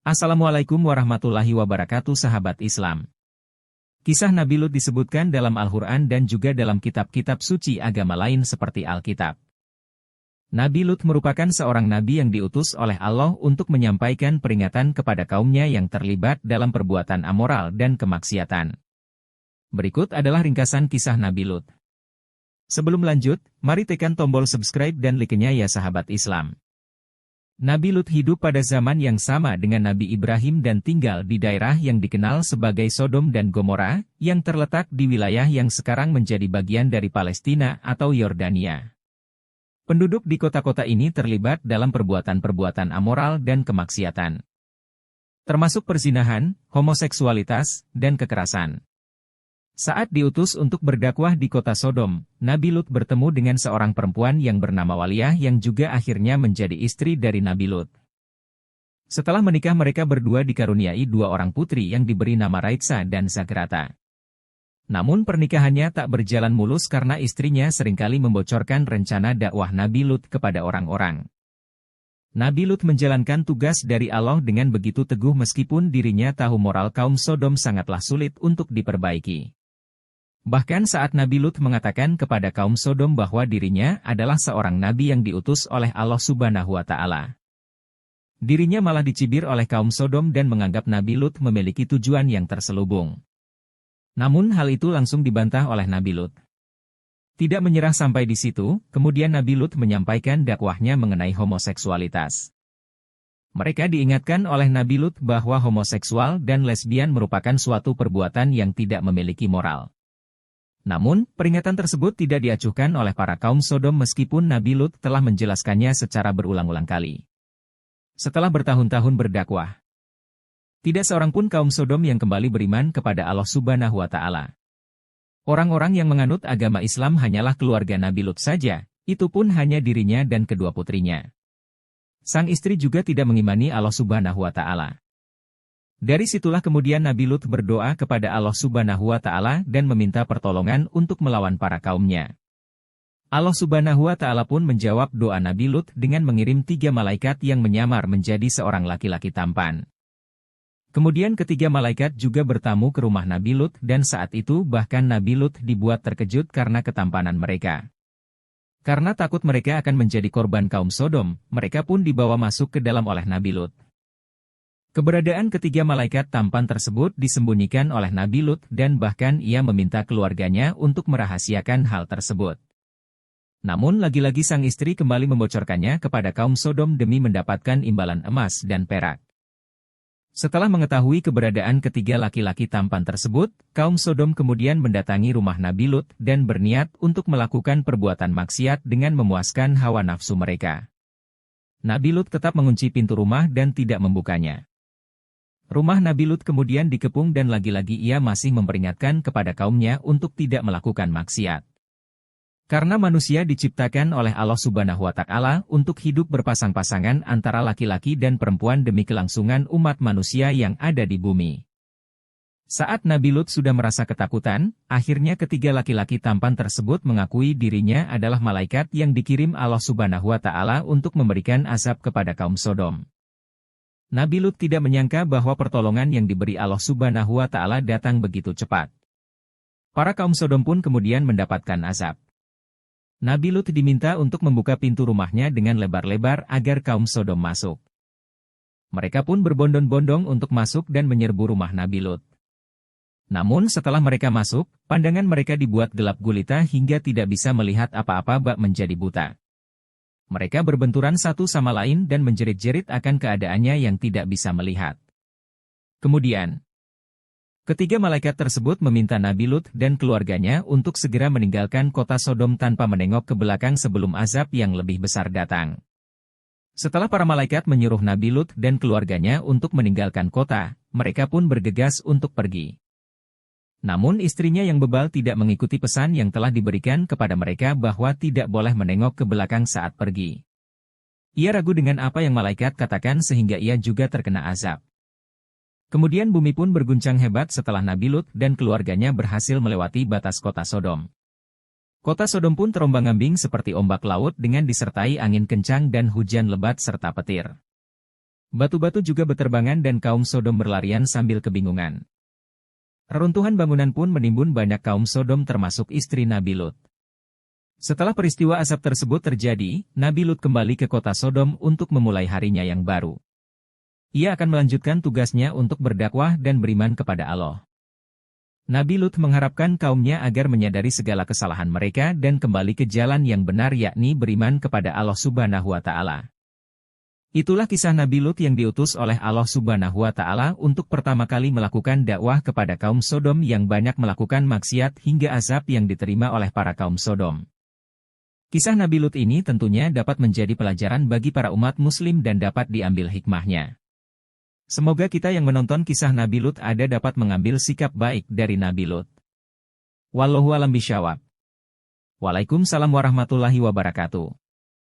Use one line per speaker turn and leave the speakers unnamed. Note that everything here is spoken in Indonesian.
Assalamualaikum warahmatullahi wabarakatuh sahabat Islam. Kisah Nabi Lut disebutkan dalam Al-Quran dan juga dalam kitab-kitab suci agama lain seperti Alkitab. Nabi Lut merupakan seorang nabi yang diutus oleh Allah untuk menyampaikan peringatan kepada kaumnya yang terlibat dalam perbuatan amoral dan kemaksiatan. Berikut adalah ringkasan kisah Nabi Lut. Sebelum lanjut, mari tekan tombol subscribe dan like-nya ya sahabat Islam. Nabi Lut hidup pada zaman yang sama dengan Nabi Ibrahim dan tinggal di daerah yang dikenal sebagai Sodom dan Gomora, yang terletak di wilayah yang sekarang menjadi bagian dari Palestina atau Yordania. Penduduk di kota-kota ini terlibat dalam perbuatan-perbuatan amoral dan kemaksiatan, termasuk perzinahan, homoseksualitas, dan kekerasan. Saat diutus untuk berdakwah di kota Sodom, Nabi Lut bertemu dengan seorang perempuan yang bernama Waliyah yang juga akhirnya menjadi istri dari Nabi Lut. Setelah menikah mereka berdua dikaruniai dua orang putri yang diberi nama Raitsa dan Zagrata. Namun pernikahannya tak berjalan mulus karena istrinya seringkali membocorkan rencana dakwah Nabi Lut kepada orang-orang. Nabi Lut menjalankan tugas dari Allah dengan begitu teguh meskipun dirinya tahu moral kaum Sodom sangatlah sulit untuk diperbaiki. Bahkan saat Nabi Lut mengatakan kepada kaum Sodom bahwa dirinya adalah seorang nabi yang diutus oleh Allah Subhanahu wa Ta'ala, dirinya malah dicibir oleh kaum Sodom dan menganggap Nabi Lut memiliki tujuan yang terselubung. Namun hal itu langsung dibantah oleh Nabi Lut. Tidak menyerah sampai di situ, kemudian Nabi Lut menyampaikan dakwahnya mengenai homoseksualitas. Mereka diingatkan oleh Nabi Lut bahwa homoseksual dan lesbian merupakan suatu perbuatan yang tidak memiliki moral. Namun, peringatan tersebut tidak diacuhkan oleh para kaum Sodom meskipun Nabi Lut telah menjelaskannya secara berulang-ulang kali. Setelah bertahun-tahun berdakwah, tidak seorang pun kaum Sodom yang kembali beriman kepada Allah Subhanahu wa Ta'ala. Orang-orang yang menganut agama Islam hanyalah keluarga Nabi Lut saja, itu pun hanya dirinya dan kedua putrinya. Sang istri juga tidak mengimani Allah Subhanahu wa Ta'ala. Dari situlah kemudian Nabi Lut berdoa kepada Allah Subhanahu wa Ta'ala dan meminta pertolongan untuk melawan para kaumnya. Allah Subhanahu wa Ta'ala pun menjawab doa Nabi Lut dengan mengirim 3 malaikat yang menyamar menjadi seorang laki-laki tampan. Kemudian ketiga malaikat juga bertamu ke rumah Nabi Lut dan saat itu bahkan Nabi Lut dibuat terkejut karena ketampanan mereka. Karena takut mereka akan menjadi korban kaum Sodom, mereka pun dibawa masuk ke dalam oleh Nabi Lut. Keberadaan ketiga malaikat tampan tersebut disembunyikan oleh Nabi Lut dan bahkan ia meminta keluarganya untuk merahasiakan hal tersebut. Namun lagi-lagi sang istri kembali membocorkannya kepada kaum Sodom demi mendapatkan imbalan emas dan perak. Setelah mengetahui keberadaan ketiga laki-laki tampan tersebut, kaum Sodom kemudian mendatangi rumah Nabi Lut dan berniat untuk melakukan perbuatan maksiat dengan memuaskan hawa nafsu mereka. Nabi Lut tetap mengunci pintu rumah dan tidak membukanya. Rumah Nabi Lut kemudian dikepung dan lagi-lagi ia masih memperingatkan kepada kaumnya untuk tidak melakukan maksiat. Karena manusia diciptakan oleh Allah Subhanahu wa Ta'ala untuk hidup berpasang-pasangan antara laki-laki dan perempuan demi kelangsungan umat manusia yang ada di bumi. Saat Nabi Lut sudah merasa ketakutan, akhirnya ketiga laki-laki tampan tersebut mengakui dirinya adalah malaikat yang dikirim Allah Subhanahu wa Ta'ala untuk memberikan azab kepada kaum Sodom. Nabi Lut tidak menyangka bahwa pertolongan yang diberi Allah Subhanahu wa Ta'ala datang begitu cepat. Para kaum Sodom pun kemudian mendapatkan azab. Nabi Lut diminta untuk membuka pintu rumahnya dengan lebar-lebar agar kaum Sodom masuk. Mereka pun berbondong-bondong untuk masuk dan menyerbu rumah Nabi Lut. Namun setelah mereka masuk, pandangan mereka dibuat gelap gulita hingga tidak bisa melihat apa-apa bak menjadi buta. Mereka berbenturan satu sama lain dan menjerit-jerit akan keadaannya yang tidak bisa melihat. Kemudian, ketiga malaikat tersebut meminta Nabi Lut dan keluarganya untuk segera meninggalkan kota Sodom tanpa menengok ke belakang sebelum azab yang lebih besar datang. Setelah para malaikat menyuruh Nabi Lut dan keluarganya untuk meninggalkan kota, mereka pun bergegas untuk pergi. Namun istrinya yang bebal tidak mengikuti pesan yang telah diberikan kepada mereka bahwa tidak boleh menengok ke belakang saat pergi. Ia ragu dengan apa yang malaikat katakan sehingga ia juga terkena azab. Kemudian bumi pun berguncang hebat setelah Nabi Lut dan keluarganya berhasil melewati batas kota Sodom. Kota Sodom pun terombang-ambing seperti ombak laut dengan disertai angin kencang dan hujan lebat serta petir. Batu-batu juga beterbangan dan kaum Sodom berlarian sambil kebingungan. Reruntuhan bangunan pun menimbun banyak kaum Sodom termasuk istri Nabi Lut. Setelah peristiwa asap tersebut terjadi, Nabi Lut kembali ke kota Sodom untuk memulai harinya yang baru. Ia akan melanjutkan tugasnya untuk berdakwah dan beriman kepada Allah. Nabi Lut mengharapkan kaumnya agar menyadari segala kesalahan mereka dan kembali ke jalan yang benar yakni beriman kepada Allah Subhanahu wa Ta'ala. Itulah kisah Nabi Lut yang diutus oleh Allah Subhanahu wa Ta'ala untuk pertama kali melakukan dakwah kepada kaum Sodom yang banyak melakukan maksiat hingga azab yang diterima oleh para kaum Sodom. Kisah Nabi Lut ini tentunya dapat menjadi pelajaran bagi para umat muslim dan dapat diambil hikmahnya. Semoga kita yang menonton kisah Nabi Lut ada dapat mengambil sikap baik dari Nabi Lut. Wallahu a'lam bishawab. Waalaikumsalam warahmatullahi wabarakatuh.